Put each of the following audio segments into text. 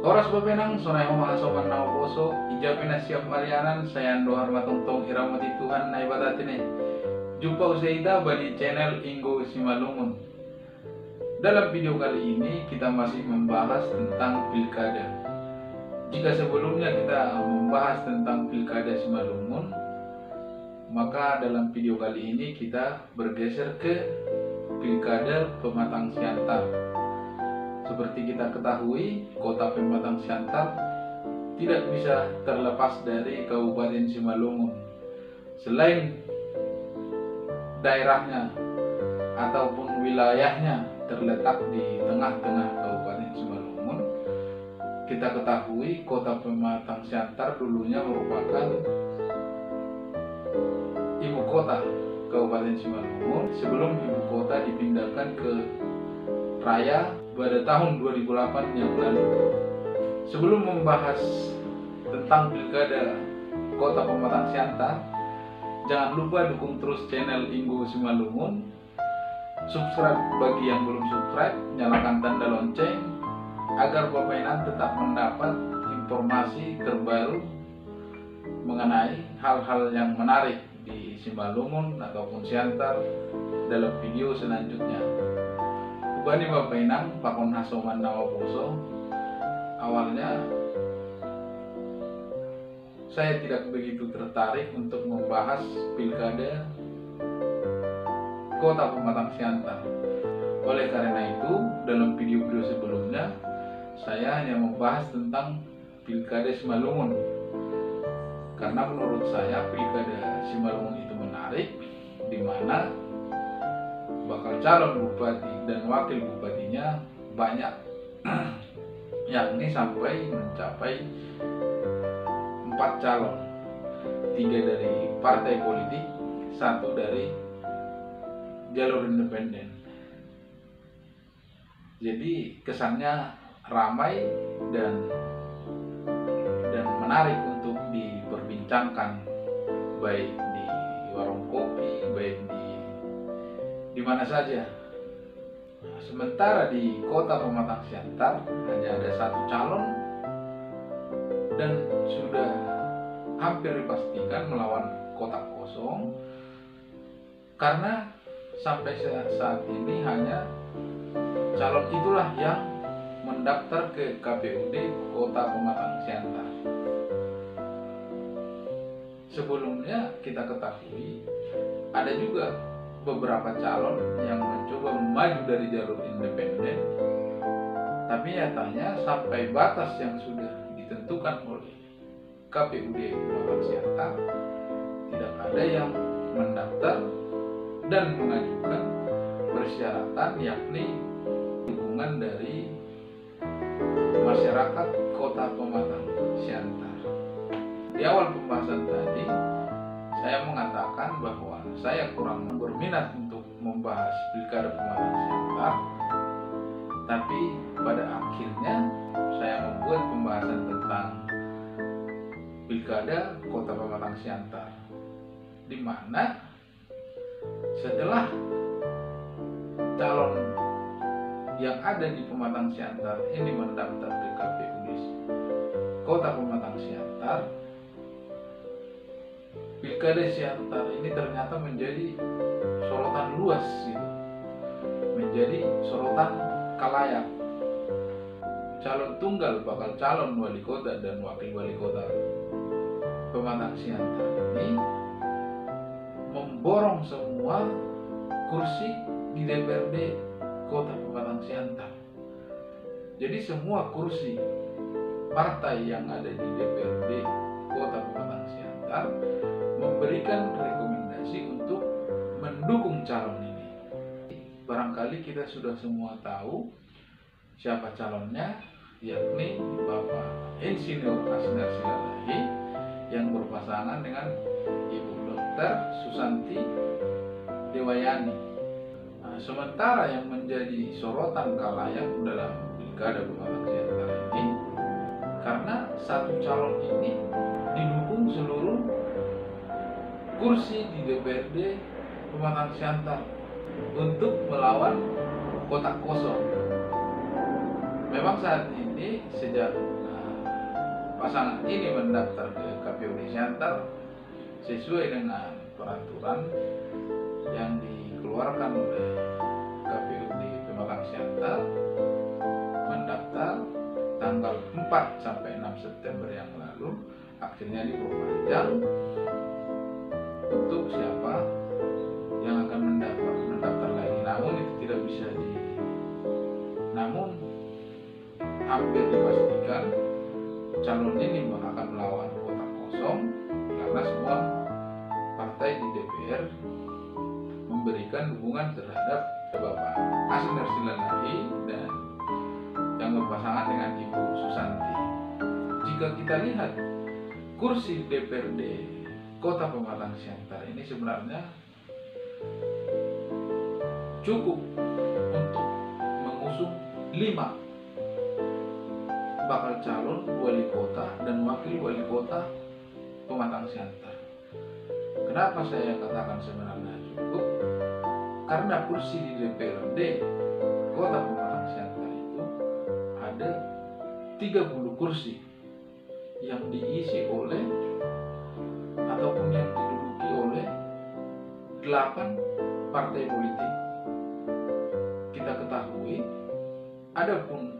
Oras bebenang sonai homa soban nao poso ijapina siap marianan sayando harmatongtong iramati Tuhan na ibadatine. Jumpa usaida bani channel Ingo Simalungun. Dalam video kali ini kita masih membahas tentang pilkada. Jika sebelumnya kita membahas tentang pilkada Simalungun, maka dalam video kali ini kita bergeser ke pilkada Pematang Siantar. Seperti kita ketahui, kota Pematang Siantar tidak bisa terlepas dari Kabupaten Simalungun. Selain daerahnya ataupun wilayahnya terletak di tengah-tengah Kabupaten Simalungun, kita ketahui kota Pematang Siantar dulunya merupakan ibu kota Kabupaten Simalungun sebelum ibu kota dipindahkan ke Raya pada tahun 2008 yang lalu. Sebelum membahas tentang pilkada kota Pematang Siantar, jangan lupa dukung terus channel Ingo Simalungun. Subscribe bagi yang belum subscribe, nyalakan tanda lonceng agar Bapak Inan tetap mendapat informasi terbaru mengenai hal-hal yang menarik di Simalungun ataupun Siantar dalam video selanjutnya. Bani Bapak Inang pakon hasoman nawa poso. Awalnya saya tidak begitu tertarik untuk membahas pilkada kota Pematang Siantar. Oleh karena itu, dalam video-video sebelumnya saya hanya membahas tentang pilkada Simalungun. Karena menurut saya pilkada Simalungun itu menarik, di mana bakal calon bupati dan wakil bupatinya banyak, yakni sampai mencapai 4 calon, 3 dari partai politik, 1 dari jalur independen. Jadi kesannya ramai dan menarik untuk diperbincangkan, baik di warung kopi, baik di mana saja. Sementara di kota Pematang Siantar hanya ada 1 calon dan sudah hampir dipastikan melawan kotak kosong, karena sampai saat ini hanya calon itulah yang mendaftar ke KPUD kota Pematang Siantar. Sebelumnya kita ketahui ada juga beberapa calon yang mencoba maju dari jalur independen, tapi nyatanya sampai batas yang sudah ditentukan oleh KPUD Pematang Siantar tidak ada yang mendaftar dan mengajukan persyaratan, yakni dukungan dari masyarakat kota Pematang Siantar. Di awal pembahasan tadi saya mengatakan bahwa saya kurang berminat untuk membahas pilkada Pematang Siantar, tapi pada akhirnya saya membuat pembahasan tentang pilkada kota Pematang Siantar, di mana setelah calon yang ada di Pematang Siantar ini mendaftar ke KPUD kota Pematang Siantar, pilkada Siantar ini ternyata menjadi sorotan luas, menjadi sorotan kalayak. Calon tunggal bakal calon wali kota dan wakil wali kota Pematang Siantar ini memborong semua kursi di DPRD kota Pematang Siantar. Jadi semua kursi partai yang ada di DPRD kota Pematang Siantar memberikan rekomendasi untuk mendukung calon ini. Barangkali kita sudah semua tahu siapa calonnya, yakni Bapak Insinyur Asnar Silalahi yang berpasangan dengan Ibu Dr. Susanti Dewayani. Sementara yang menjadi sorotan kalayak dalam pilkada Pematang Siantar ini, karena 1 calon ini didukung seluruh kursi di DPRD Pematang Siantar untuk melawan kotak kosong. Memang saat ini sejak pasangan ini mendaftar ke KPU Siantar sesuai dengan peraturan yang dikeluarkan oleh KPUD Pematang Siantar, mendaftar tanggal 4 sampai 6 September yang lalu, akhirnya diperpanjang untuk siapa yang akan mendaftar lagi. Namun itu tidak bisa namun hampir dipastikan calon ini akan melawan kotak kosong karena semua partai di DPR memberikan dukungan terhadap Bapak Asner Silalahi dan yang berpasangan dengan Ibu Susanti. Jika kita lihat kursi DPRD Kota Pematang Siantar ini sebenarnya cukup untuk mengusung 5 bakal calon wali kota dan wakil wali kota Pematang Siantar. Kenapa saya katakan sebenarnya cukup? Karena kursi di DPRD Kota Pematang Siantar itu ada 30 kursi yang diisi oleh ataupun yang diduduki oleh 8 partai politik. Kita ketahui adapun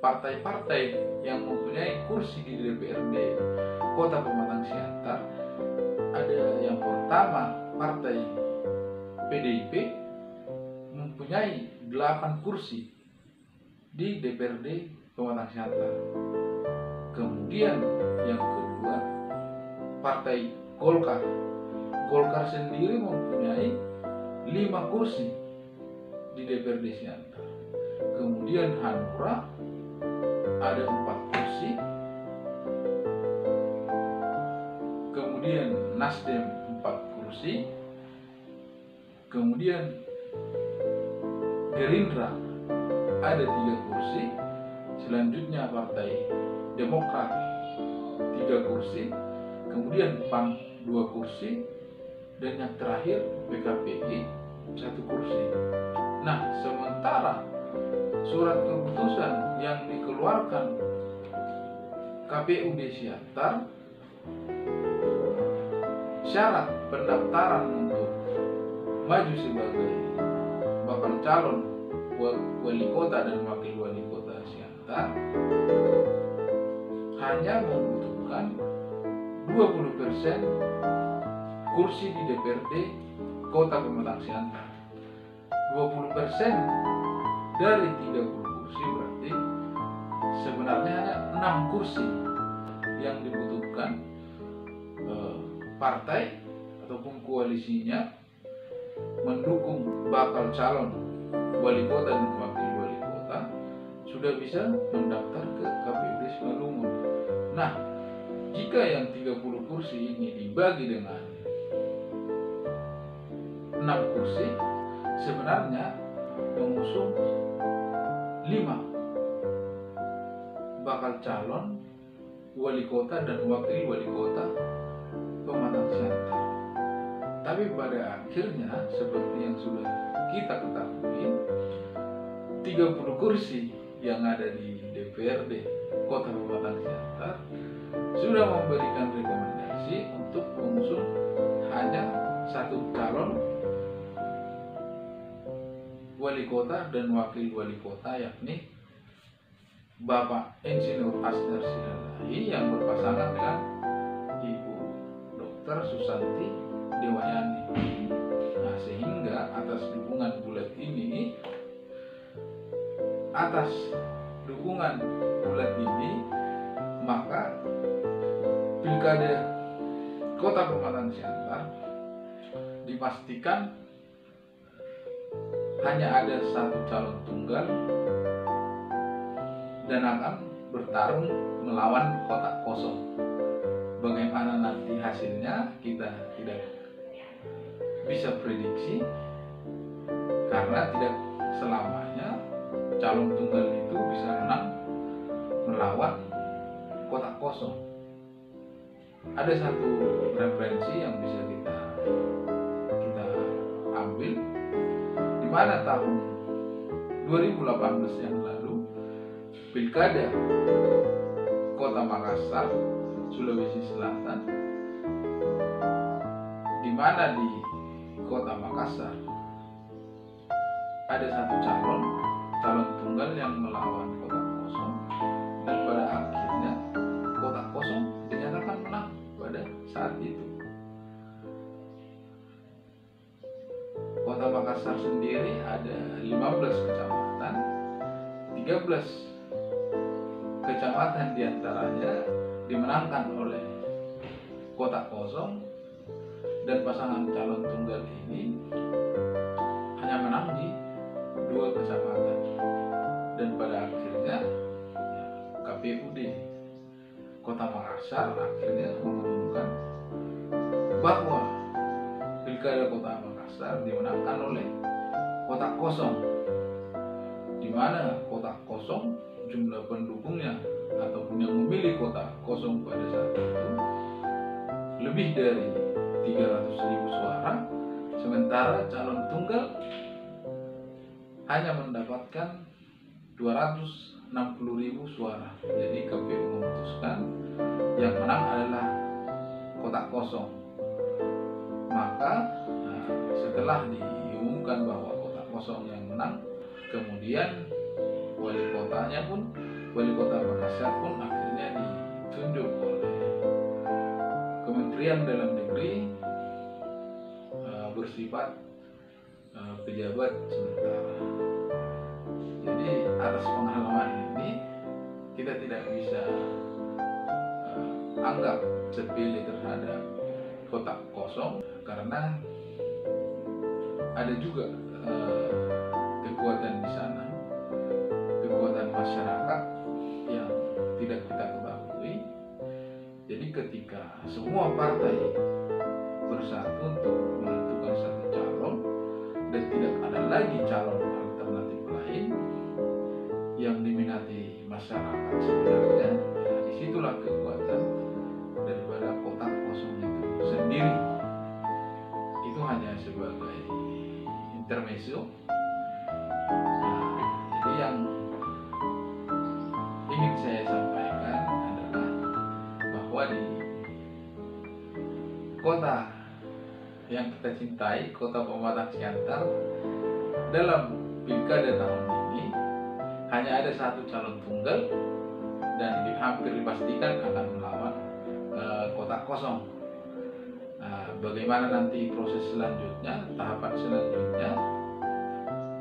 partai-partai yang mempunyai kursi di DPRD Kota Pematang Siantar, ada yang pertama partai PDIP mempunyai 8 kursi di DPRD Pematang Siantar. Kemudian yang kedua partai Golkar. Golkar sendiri mempunyai 5 kursi di DPRD Siantar. Kemudian Hanura ada 4 kursi. Kemudian Nasdem 4 kursi. Kemudian Gerindra ada 3 kursi. Selanjutnya Partai Demokrat 3 kursi. Kemudian PAN 2 kursi. Dan yang terakhir PKPI 1 kursi. Nah, sementara surat keputusan yang dikeluarkan KPUD Siantar, syarat pendaftaran untuk maju sebagai bakal calon wali kota dan wakil wali kota Siantar hanya membutuhkan 20% kursi di DPRD Kota Pematang Siantar. 20% dari 30 kursi berarti sebenarnya hanya 6 kursi yang dibutuhkan partai ataupun koalisinya mendukung bakal calon wali kota dan wakil wali kota sudah bisa mendaftar ke KPUD Simalungun. Nah, jika yang 30 kursi ini dibagi dengan 6 kursi, sebenarnya mengusung 5 bakal calon wali kota dan wakil wali kota Pematang Siantar. Tapi pada akhirnya seperti yang sudah kita ketahui, 30 kursi yang ada di DPRD Kota Pematang Siantar sudah memberikan rekomendasi untuk mengusung hanya 1 calon wali kota dan wakil wali kota, yakni Bapak Insinyur Asner Silalahi yang berpasangan dengan Ibu Dr. Susanti Dewayani. Nah, sehingga atas dukungan bulat ini, maka Pilkada Kota Pematang Siantar dipastikan hanya ada 1 calon tunggal dan akan bertarung melawan kotak kosong. Bagaimana nanti hasilnya kita tidak bisa prediksi karena tidak selamanya calon tunggal itu bisa menang melawan kotak kosong. Ada satu referensi yang bisa kita ambil, di mana tahun 2018 yang lalu Pilkada Kota Makassar, Sulawesi Selatan, di mana di Kota Makassar ada satu calon tunggal yang melawan kotak kosong, dan pada akhirnya kotak kosong dinyatakan menang pada saat itu. Kota Makassar sendiri ada 15 kecamatan, 13 kecamatan diantaranya dimenangkan oleh kotak kosong, dan pasangan calon tunggal ini hanya menang di 2 kecamatan. Dan pada akhirnya KPUD Kota Makassar akhirnya mengumumkan bahwa Pilkada Kota Makassar dimenangkan oleh kotak kosong, di mana kotak kosong jumlah pendukungnya ataupun yang memilih kotak kosong pada saat itu lebih dari 300.000 suara, sementara calon tunggal hanya mendapatkan 260.000 suara. Jadi KPU memutuskan yang menang adalah kotak kosong. Maka setelah diumumkan bahwa kotak kosong yang menang, kemudian wali kota Makassar pun akhirnya ditunjuk oleh Kementerian Dalam Negeri bersifat pejabat sementara. Jadi atas pengalaman ini kita tidak bisa anggap sepele terhadap kotak kosong, karena ada juga kekuatan di sana, kekuatan masyarakat yang tidak kita ketahui. Jadi ketika semua partai bersatu untuk menentukan satu calon dan tidak ada lagi calon alternatif lain yang diminati masyarakat sebenarnya, disitulah kekuatan daripada kotak kosong itu sendiri. Itu hanya sebagai intermezzo. Jadi yang ingin saya sampaikan adalah bahwa di kota yang kita cintai, Kota Pematang Siantar, dalam pilkada tahun ini hanya ada satu calon tunggal dan hampir dipastikan akan melawan kotak kosong. Bagaimana nanti proses selanjutnya, tahapan selanjutnya,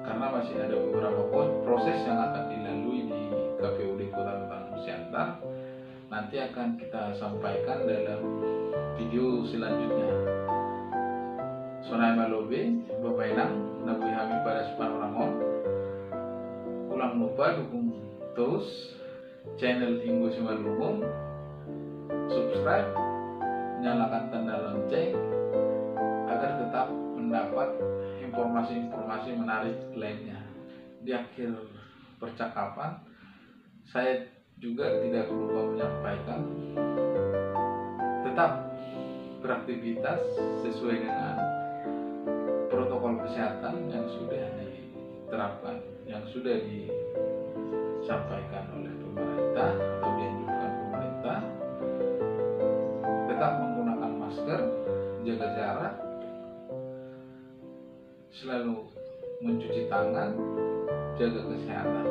karena masih ada beberapa proses yang akan dilalui di KPUD Kota Pematang Siantar, nanti akan kita sampaikan dalam video selanjutnya. Sonai Malobe, Bapak Enang, Nabi Hamid pada Sepanrangon. Ulang lupa dukung terus channel Inggo Simalungun, subscribe, nyalakan tanda lonceng agar tetap mendapat informasi-informasi menarik lainnya. Di akhir percakapan, saya juga tidak lupa menyampaikan tetap beraktivitas sesuai dengan protokol kesehatan yang sudah diterapkan, yang sudah disampaikan oleh pemerintah atau dianjurkan pemerintah. Tetap menggunakan masker, jaga jarak, selalu mencuci tangan, jaga kesehatan.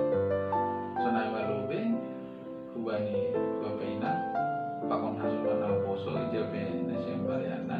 Sonai Malobe, Kubani Bapak Ina, Pakon Hasulan Alposo, Ijabe Nasyam Bariana.